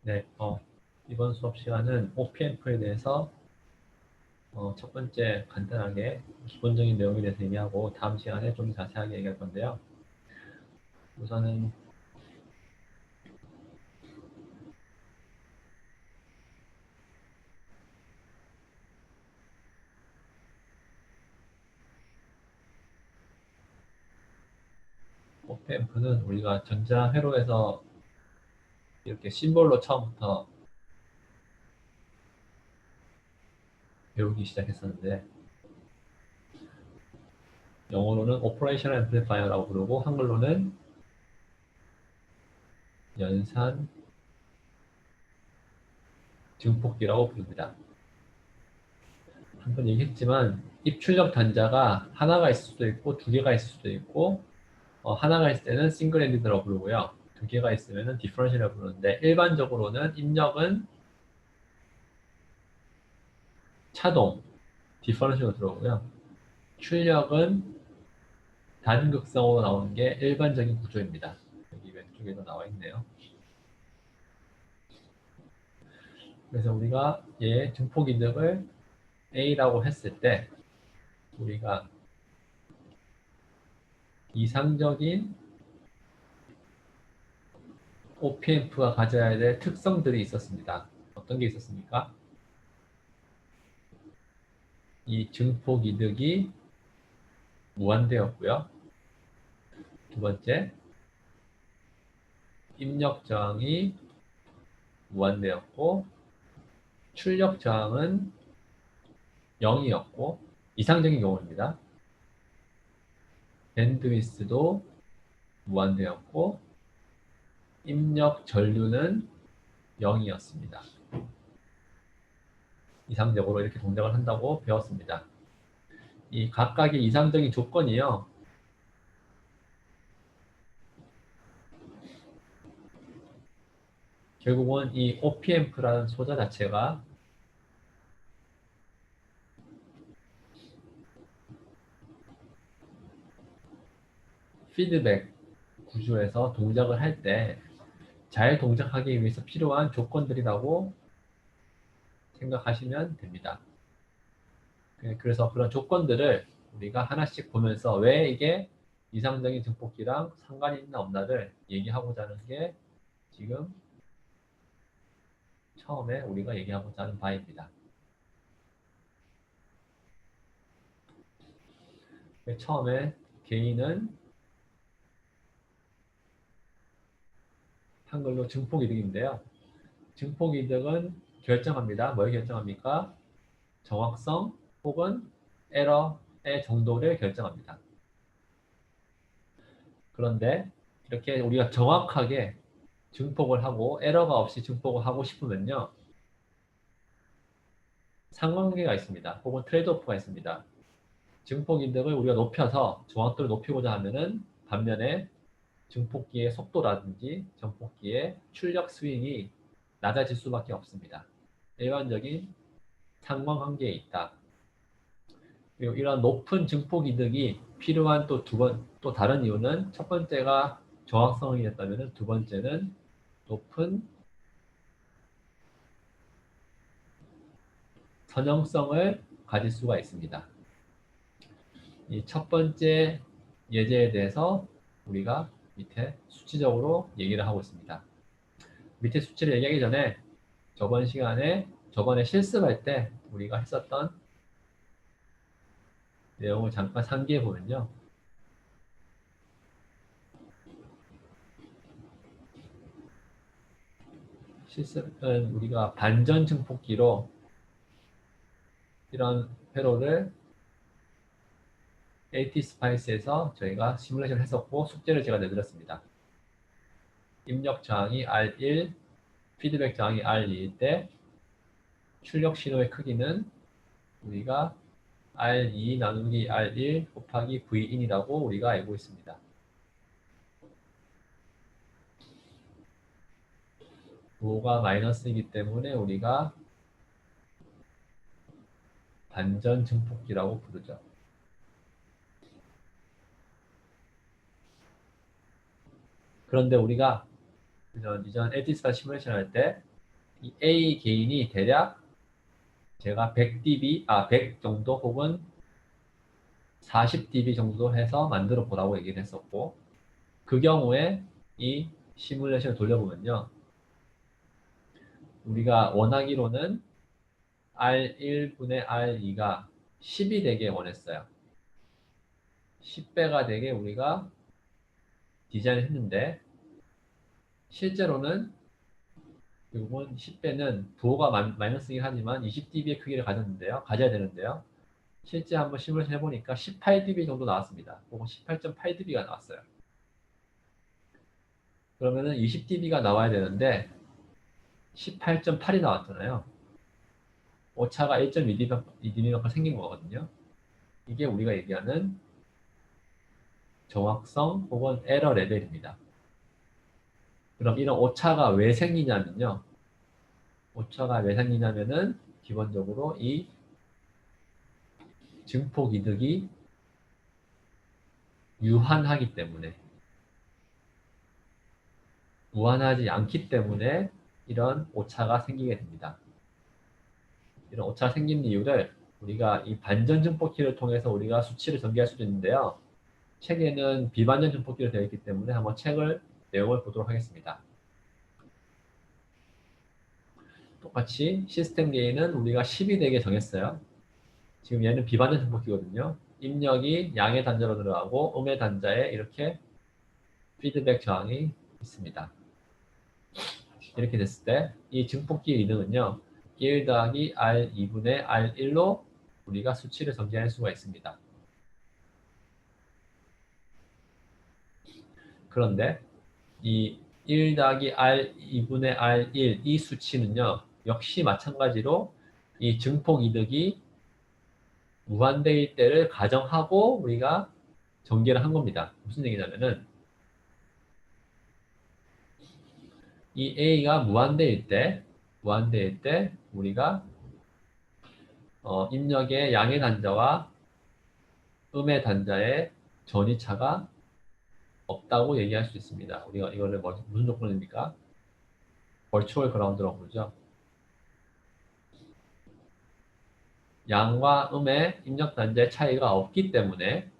네, 이번 수업 시간은 OPMF에 대해서 첫 번째 간단하게 기본적인 내용에 대해서 얘기하고 다음 시간에 좀 자세하게 얘기할 건데요. 우선은 OPMF는 우리가 전자회로에서 이렇게 심볼로 처음부터 배우기 시작했었는데 영어로는 Operational Amplifier라고 부르고 한글로는 연산 증폭기라고 부릅니다. 한번 얘기했지만 입출력 단자가 하나가 있을 수도 있고 두 개가 있을 수도 있고 하나가 있을 때는 싱글 엔디드라고 부르고요. 두 개가 있으면 디퍼런셜이라고 부르는데 일반적으로는 입력은 차동, 디퍼런셜로 들어오고요. 출력은 단극성으로 나오는 게 일반적인 구조입니다. 여기 왼쪽에도 나와 있네요. 그래서 우리가 얘 증폭 이득을 A라고 했을 때 우리가 이상적인 OPMF가 가져야 될 특성들이 있었습니다. 어떤 게 있었습니까? 이 증폭 이득이 무한대였고요. 두 번째, 입력 저항이 무한대였고 출력 저항은 0이었고 이상적인 경우입니다. 밴드위스도 무한대였고 입력 전류는 0이었습니다. 이상적으로 이렇게 동작을 한다고 배웠습니다. 이 각각의 이상적인 조건이요. 결국은 이 OPMF라는 소자 자체가 피드백 구조에서 동작을 할 때 잘 동작하기 위해서 필요한 조건들이라고 생각하시면 됩니다. 그래서 그런 조건들을 우리가 하나씩 보면서 왜 이게 이상적인 증폭기랑 상관이 있나 없나를 얘기하고자 하는 게 지금 처음에 우리가 얘기하고자 하는 바입니다. 처음에 개인은 한글로 증폭이득인데요. 증폭이득은 결정합니다. 뭘 결정합니까? 정확성 혹은 에러의 정도를 결정합니다. 그런데 이렇게 우리가 정확하게 증폭을 하고 에러가 없이 증폭을 하고 싶으면요. 상관관계가 있습니다. 혹은 트레이드오프가 있습니다. 증폭 이득을 우리가 높여서 정확도를 높이고자 하면은 반면에 증폭기의 속도라든지 증폭기의 출력 스윙이 낮아질 수밖에 없습니다. 일반적인 상관관계에 있다. 그리고 이런 높은 증폭 이득이 필요한 또 다른 이유는 첫 번째가 정확성이었다면 두 번째는 높은 선형성을 가질 수가 있습니다. 이 첫 번째 예제에 대해서 우리가 밑에 수치적으로 얘기를 하고 있습니다. 밑에 수치를 얘기하기 전에 저번에 실습할 때 우리가 했었던 내용을 잠깐 상기해 보면요. 실습은 우리가 반전 증폭기로 이런 회로를 ATSPICE에서 저희가 시뮬레이션을 했었고 숙제를 제가 내드렸습니다. 입력 저항이 R1, 피드백 저항이 R2일 때 출력 신호의 크기는 우리가 R2 나누기 R1 곱하기 Vin이라고 우리가 알고 있습니다. 로가 마이너스이기 때문에 우리가 반전 증폭기라고 부르죠. 그런데 우리가 이전 에디스파 시뮬레이션 할 때 이 A 개인이 대략 제가 100dB, 100 정도 혹은 40dB 정도 해서 만들어 보라고 얘기를 했었고, 그 경우에 이 시뮬레이션을 돌려보면요. 우리가 원하기로는 R1분의 R2가 10이 되게 원했어요. 10배가 되게 우리가 디자인을 했는데, 실제로는 이건 10배는 부호가 마이너스이긴 하지만 20dB의 크기를 가져야 되는데요. 실제 한번 시뮬레이션 해보니까 18dB 정도 나왔습니다. 혹은 18.8dB가 나왔어요. 그러면은 20dB가 나와야 되는데 18.8이 나왔잖아요. 오차가 1.2dB만큼 생긴 거거든요. 이게 우리가 얘기하는 정확성 혹은 에러 레벨입니다. 그럼 이런 오차가 왜 생기냐면요. 오차가 왜 생기냐면은 기본적으로 이 증폭 이득이 유한하기 때문에, 무한하지 않기 때문에 이런 오차가 생기게 됩니다. 이런 오차가 생긴 이유를 우리가 이 반전 증폭기를 통해서 우리가 수치를 전개할 수도 있는데요. 책에는 비반전 증폭기로 되어 있기 때문에 한번 책을 내용을 보도록 하겠습니다. 똑같이 시스템 게인은 우리가 10이 되게 정했어요. 지금 얘는 비반전 증폭기거든요. 입력이 양의 단자로 들어가고 음의 단자에 이렇게 피드백 저항이 있습니다. 이렇게 됐을 때 이 증폭기의 이등은요. 1 더하기 R2분의 R1로 우리가 수치를 전개할 수가 있습니다. 그런데 이 1 더하기 R2분의 R1 이 수치는요. 역시 마찬가지로 이 증폭 이득이 무한대일 때를 가정하고 우리가 전개를 한 겁니다. 무슨 얘기냐면은 이 A가 무한대일 때 우리가 입력의 양의 단자와 음의 단자의 전이차가 없다고 얘기할 수 있습니다. 우리가 이거를 무슨 조건입니까? 벌추얼 그라운드라고 부르죠. 양과 음의 입력 단자의 차이가 없기 때문에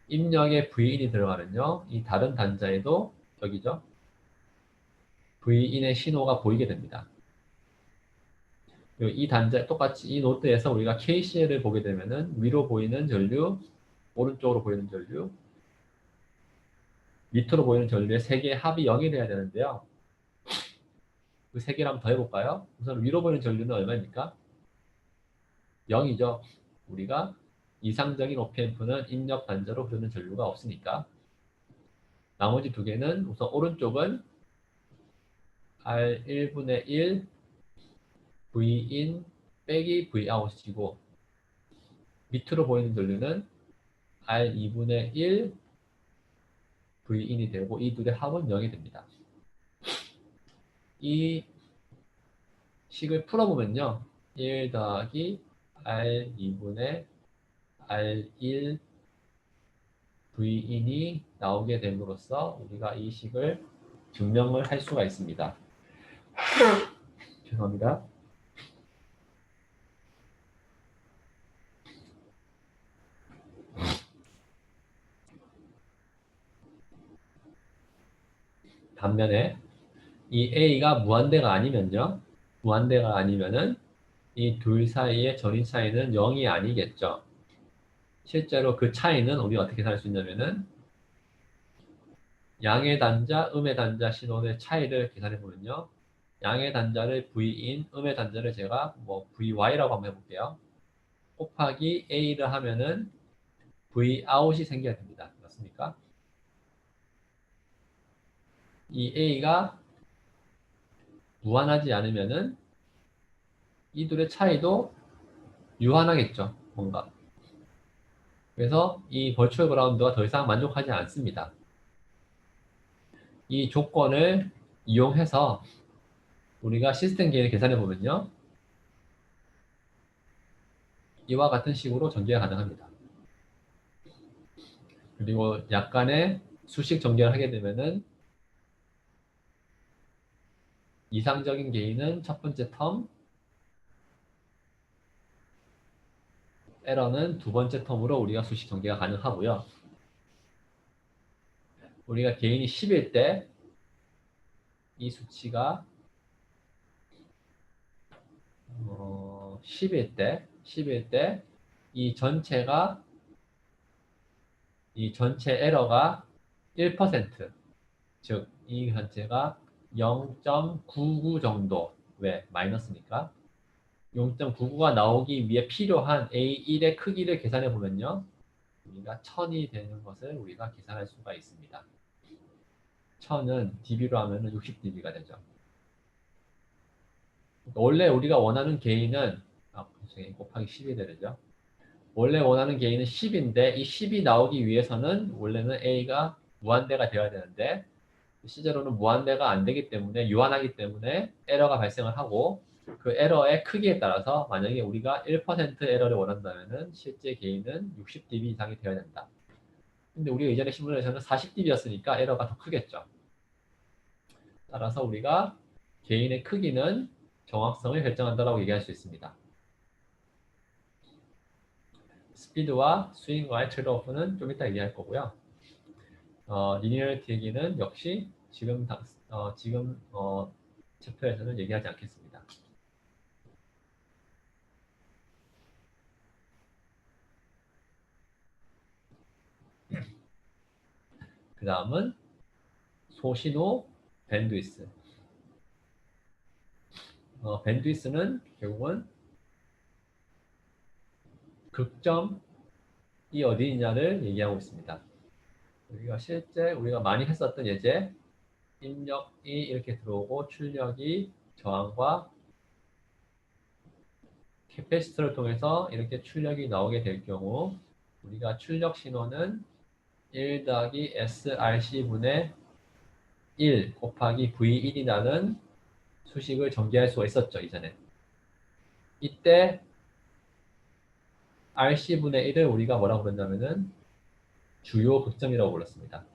입력에 V인이 들어가면요. 이 다른 단자에도 여기죠. V인의 신호가 보이게 됩니다. 그리고 이 단자 똑같이 이 노트에서 우리가 KCL을 보게 되면은 위로 보이는 전류, 오른쪽으로 보이는 전류, 밑으로 보이는 전류의 세 개의 합이 0이 돼야 되는데요. 그 세 개를 한번 더 해볼까요? 우선 위로 보이는 전류는 얼마입니까? 0이죠. 우리가 이상적인 OPM프는 입력 단자로 흐르는 전류가 없으니까. 나머지 두 개는 우선 오른쪽은 R1분의 1 Vin 빼기 Vout이고 밑으로 보이는 전류는 R2분의 1 Vin이 되고 이 둘의 합은 0이 됩니다. 이 식을 풀어보면요. 1 더하기 R2분의 R1 Vin이 나오게 됨으로써 우리가 이 식을 증명을 할 수가 있습니다. 죄송합니다. 반면에 이 A가 무한대가 아니면은 이 둘 사이의 전위 차이는 0이 아니겠죠. 실제로 그 차이는 우리가 어떻게 살 수 있냐면은 양의 단자, 음의 단자 신호의 차이를 계산해 보면요. 양의 단자를 V인, 음의 단자를 제가 VY라고 한번 해볼게요. 곱하기 A를 하면은 Vout이 생겨야 됩니다. 맞습니까? 이 A가 무한하지 않으면은 이 둘의 차이도 유한하겠죠. 뭔가. 그래서 이 버추얼 그라운드가 더 이상 만족하지 않습니다. 이 조건을 이용해서 우리가 시스템 게인을 계산해 보면요. 이와 같은 식으로 전개가 가능합니다. 그리고 약간의 수식 전개를 하게 되면은 이상적인 개인은 첫 번째 텀, 에러는 두 번째 텀으로 우리가 수식 전개가 가능하고요. 우리가 개인이 10일 때 이 수치가 10일 때 이 전체가 이 전체 에러가 1%, 즉 이 전체가 0.99 정도, 왜 마이너스니까 0.99가 나오기 위해 필요한 A1의 크기를 계산해 보면요, 우리가 1000이 되는 것을 우리가 계산할 수가 있습니다. 1000은 dB로 하면 60dB가 되죠. 원래 우리가 원하는 개인은 곱하기 10이 되죠. 원래 원하는 개인은 10인데 이 10이 나오기 위해서는 원래는 A가 무한대가 되어야 되는데 실제로는 무한대가 안 되기 때문에 유한하기 때문에 에러가 발생을 하고, 그 에러의 크기에 따라서 만약에 우리가 1% 에러를 원한다면은 실제 개인은 60dB 이상이 되어야 된다. 근데 우리가 이전에 시뮬레이션은 40dB였으니까 에러가 더 크겠죠. 따라서 우리가 개인의 크기는 정확성을 결정한다라고 얘기할 수 있습니다. 스피드와 스윙과의 트레이드오프는 좀 이따 얘기할 거고요. 리니어리티 얘기는 역시 지금 챕터에서는 얘기하지 않겠습니다. 그 다음은 소신호 밴드위스. 밴드위스는 결국은 극점이 어디 있냐를 얘기하고 있습니다. 우리가 실제 우리가 많이 했었던 예제, 입력이 이렇게 들어오고 출력이 저항과 캐패시터를 통해서 이렇게 출력이 나오게 될 경우 우리가 출력 신호는 1 더하기 SRC분의 1 곱하기 V1이라는 수식을 전개할 수가 있었죠, 이전에. 이때 RC분의 1을 우리가 뭐라고 부른다면은 주요 극점이라고 불렀습니다.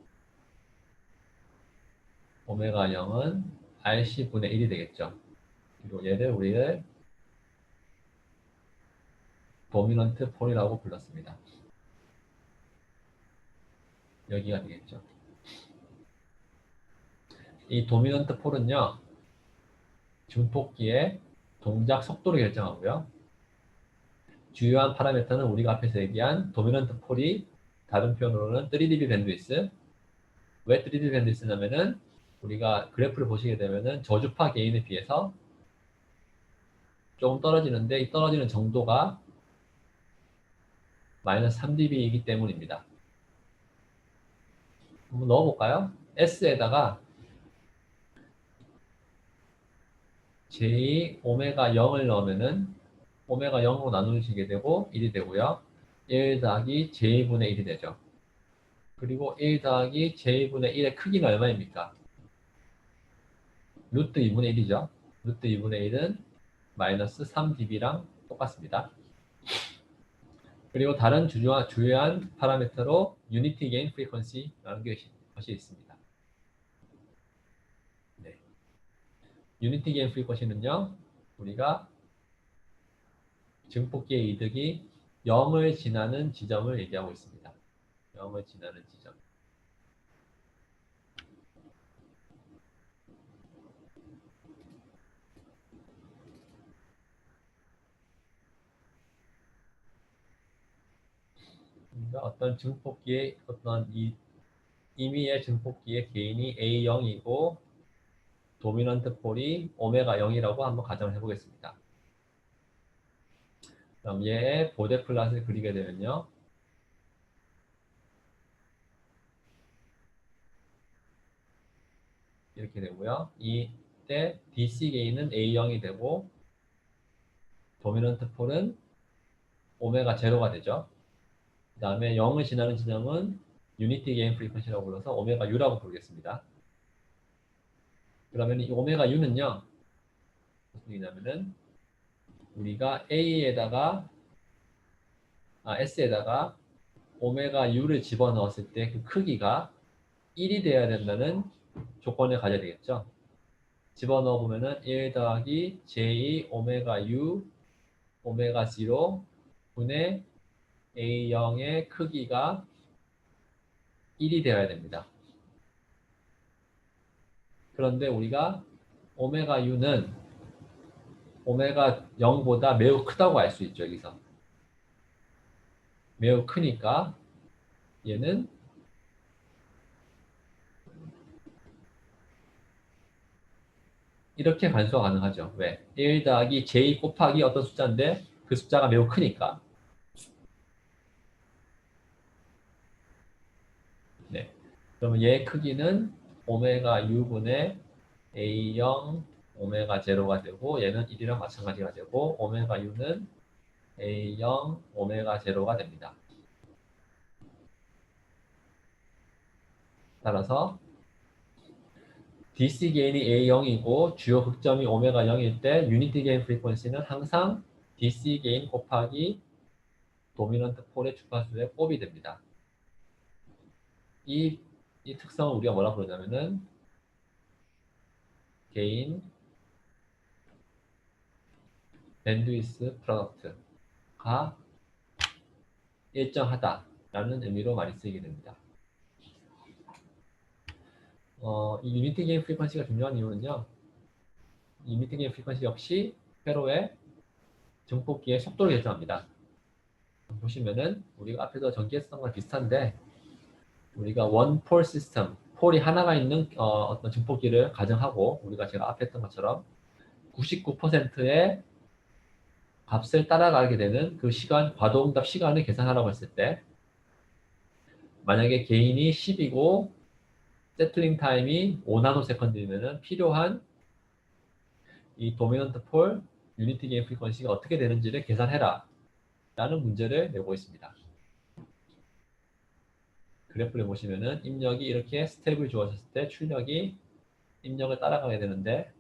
오메가 0은 RC분의 1이 되겠죠. 그리고 얘를 우리를 도미넌트 폴이라고 불렀습니다. 여기가 되겠죠. 이 도미넌트 폴은요, 증폭기의 동작 속도를 결정하고요. 주요한 파라미터는 우리가 앞에서 얘기한 도미넌트 폴이 다른 표현으로는 3dB 밴드위스. 왜 3dB 밴드위스냐면은 우리가 그래프를 보시게 되면은 저주파 게인에 비해서 조금 떨어지는데 이 떨어지는 정도가 마이너스 3dB이기 때문입니다. 한번 넣어볼까요? S에다가 J 오메가 0을 넣으면은 오메가 0으로 나누시게 되고 1이 되고요. 1 더하기 J분의 1이 되죠. 그리고 1 더하기 J분의 1의 크기는 얼마입니까? 루트 2분의 1이죠. 루트 2분의 1은 마이너스 3dB랑 똑같습니다. 그리고 다른 주요한 파라미터로 유니티 게인 프리퀀시라는 것이 있습니다. 네. 유니티 게인 프리퀀시는요, 우리가 증폭기의 이득이 0을 지나는 지점을 얘기하고 있습니다. 0을 지나는 지점. 그러니까 어떤 증폭기의 임의의 증폭기의 개인이 A0이고 도미넌트 폴이 오메가 0이라고 한번 가정을 해보겠습니다. 그럼 얘의 보데 플랫을 그리게 되면요. 이렇게 되고요. 이때 DC 게인은 A0이 되고 도미넌트 폴은 오메가 제로가 되죠. 그 다음에 0을 지나는 지점은 유니티 게인 프리퀀시라고 불러서 오메가 U라고 부르겠습니다. 그러면 이 오메가 U는요. 무슨 얘기냐면은 우리가 S에다가 오메가 U를 집어넣었을 때 그 크기가 1이 돼야 된다는 조건을 가져야 되겠죠. 집어넣어 보면은 1 더하기 j 오메가 u 오메가 0 분의 A0의 크기가 1이 되어야 됩니다. 그런데 우리가 오메가 u는 오메가 0보다 매우 크다고 알 수 있죠. 여기서. 매우 크니까 얘는 이렇게 간수가 가능하죠. 왜? 1 더하기 j 곱하기 어떤 숫자인데 그 숫자가 매우 크니까. 네. 그러면 얘의 크기는 오메가 u분의 A0 오메가 제로가 되고 얘는 1이랑 마찬가지가 되고 오메가 u는 A0 오메가 제로가 됩니다. 따라서 DC 게인이 A0이고 주요 극점이 오메가 0일 때 유니티 게인 프리퀀시는 항상 DC 게인 곱하기 도미넌트 폴의 주파수의 곱이 됩니다. 이 특성을 우리가 뭐라 부르냐면은 게인 밴드위스 프로덕트가 일정하다라는 의미로 많이 쓰이게 됩니다. 이 유니티 게인 프리퀀시가 중요한 이유는요. 이 유니티 게인 프리퀀시 역시 회로의 증폭기의 속도를 결정합니다. 보시면은 우리가 앞에서 전개했던 거랑 비슷한데 우리가 원폴 시스템, 폴이 하나가 있는 어떤 증폭기를 가정하고 우리가 제가 앞에 했던 것처럼 99%의 값을 따라가게 되는 그 시간, 과도응답 시간을 계산하라고 했을 때 만약에 게인이 10이고 세틀링 타임이 5나노세컨드이면 필요한 이 도미넌트 폴 유니티 게인 프리퀀시가 어떻게 되는지를 계산해라 라는 문제를 내고 있습니다. 그래프를 보시면은 입력이 이렇게 스텝을 주어졌을 때 출력이 입력을 따라가게 되는데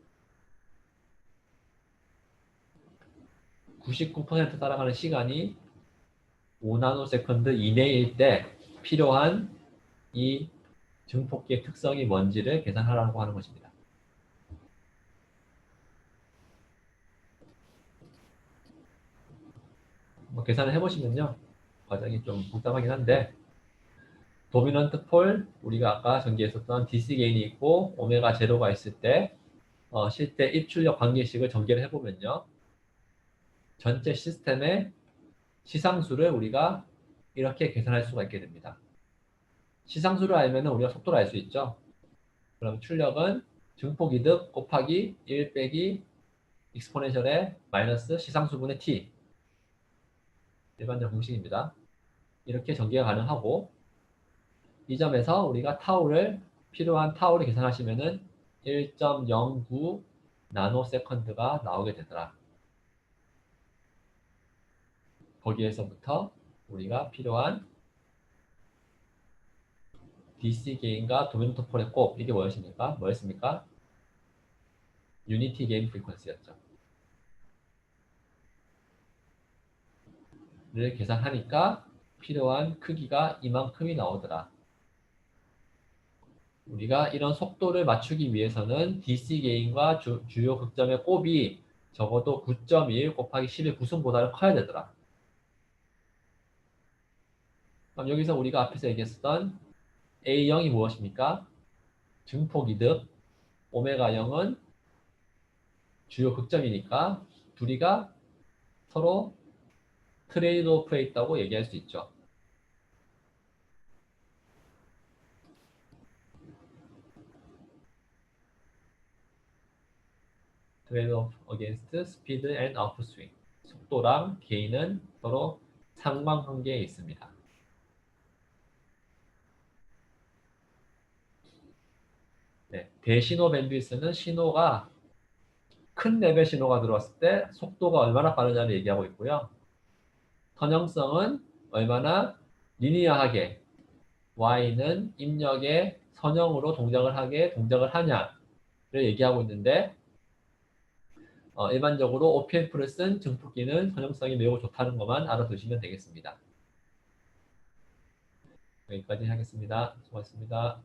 99% 따라가는 시간이 5나노세컨드 이내일 때 필요한 이 증폭기의 특성이 뭔지를 계산하라고 하는 것입니다. 계산을 해보시면요. 과정이 좀 복잡하긴 한데 도미넌트 폴, 우리가 아까 전개했었던 DC 게인이 있고 오메가 제로가 있을 때 실제 입출력 관계식을 전개를 해보면요. 전체 시스템의 시상수를 우리가 이렇게 계산할 수가 있게 됩니다. 시상수를 알면 우리가 속도를 알 수 있죠. 그럼 출력은 증폭이득 곱하기 1 빼기 익스포넨셜의 마이너스 시상수분의 t 일반적 공식입니다. 이렇게 전개가 가능하고 이 점에서 우리가 필요한 타우를 계산하시면은 1.09 나노세컨드가 나오게 되더라. 거기에서부터 우리가 필요한 DC 게인과 도미넌트 폴의 곱 이게 뭐였습니까? 유니티 게인 프리퀀시였죠. 를 계산하니까 필요한 크기가 이만큼이 나오더라. 우리가 이런 속도를 맞추기 위해서는 DC 게인과 주요 극점의 곱이 적어도 9.1 곱하기 10의 구승보다는 커야 되더라. 그럼 여기서 우리가 앞에서 얘기했었던 A0이 무엇입니까? 증폭이득, 오메가 0은 주요 극점이니까 둘이가 서로 트레이드 오프에 있다고 얘기할 수 있죠. 트레이드 오프 어게인스트 스피드 앤 아웃스윙. 속도랑 게인은 서로 상반관계에 있습니다. 네, 대신호 밴드위스는 신호가 큰 레벨 신호가 들어왔을 때 속도가 얼마나 빠르냐를 얘기하고 있고요. 선형성은 얼마나 리니어하게 Y는 입력에 선형으로 동작을 하냐를 얘기하고 있는데 일반적으로 OPF를 쓴 증폭기는 선형성이 매우 좋다는 것만 알아두시면 되겠습니다. 여기까지 하겠습니다. 수고하셨습니다.